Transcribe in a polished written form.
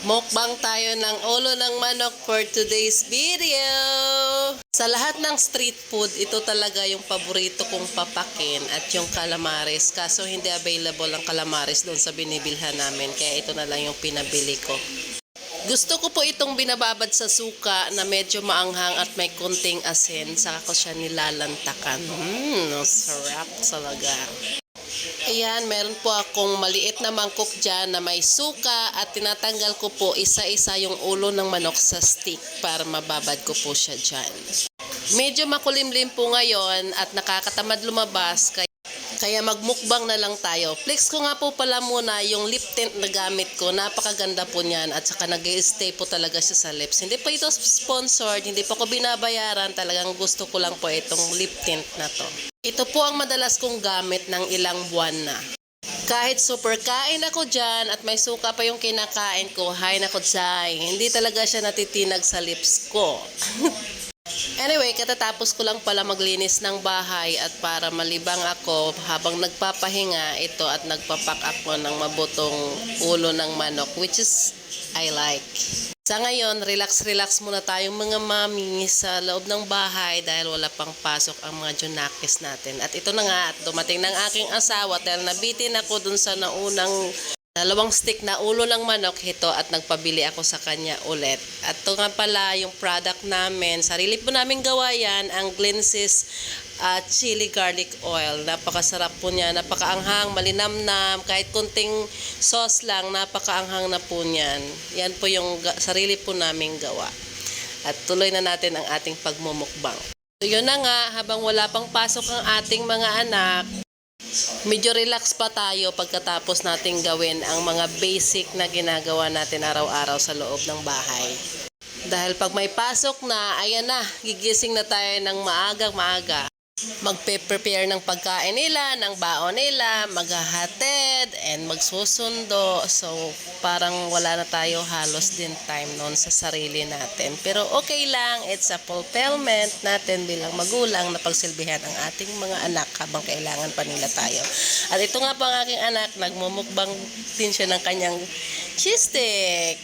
Mukbang tayo ng ulo ng manok for today's video. Sa lahat ng street food, ito talaga yung paborito kong papakin at yung calamares. Kaso hindi available ang calamares doon sa binibilhan namin. Kaya ito na lang yung pinabili ko. Gusto ko po itong binababad sa suka na medyo maanghang at may konting asin. Saka ko siya nilalantakan. Sarap talaga. Ayan, meron po akong maliit na mangkok dyan na may suka at tinatanggal ko po isa-isa yung ulo ng manok sa stick para mababad ko po siya dyan. Medyo makulimlim po ngayon at nakakatamad lumabas kaya magmukbang na lang tayo. Flex ko nga po pala muna yung lip tint na gamit ko. Napakaganda po niyan at saka nag-stay po talaga siya sa lips. Hindi po ito sponsored, hindi po ko binabayaran. Talagang gusto ko lang po itong lip tint na to. Ito po ang madalas kong gamit ng ilang buwan na. Kahit super kain ako dyan at may suka pa yung kinakain ko, hay nako dyan. Hindi talaga siya natitinag sa lips ko. Anyway, katatapos ko lang pala maglinis ng bahay at para malibang ako habang nagpapahinga ito at nagpapak ako ng mabutong ulo ng manok, which is I like. Sa ngayon, relax muna tayong mga mami sa loob ng bahay dahil wala pang pasok ang mga junakis natin. At ito na nga, at dumating ng aking asawa dahil nabitin ako dun sa naunang 2 stick na ulo ng manok ito at nagpabili ako sa kanya ulit. At ito nga pala yung product namin. Sarili po namin gawa yan, ang Glensis chili garlic oil. Napakasarap po niya, napakaanghang, malinamnam, kahit kunting sauce lang, napakaanghang na po niyan. Yan po yung sarili po naming gawa. At tuloy na natin ang ating pagmumukbang. So yun na nga, habang wala pang pasok ang ating mga anak, medyo relax pa tayo pagkatapos nating gawin ang mga basic na ginagawa natin araw-araw sa loob ng bahay. Dahil pag may pasok na, ayan na, gigising na tayo ng maaga. Magpe-prepare ng pagkain nila, ng baon nila, maghahatid, and magsusundo. So, parang wala na tayo halos din time noon sa sarili natin. Pero okay lang, it's a fulfillment natin bilang magulang na pagsilbihan ang ating mga anak habang kailangan pa nila tayo. At ito nga po ang aking anak, nagmumukbang din siya ng kanyang cheese stick.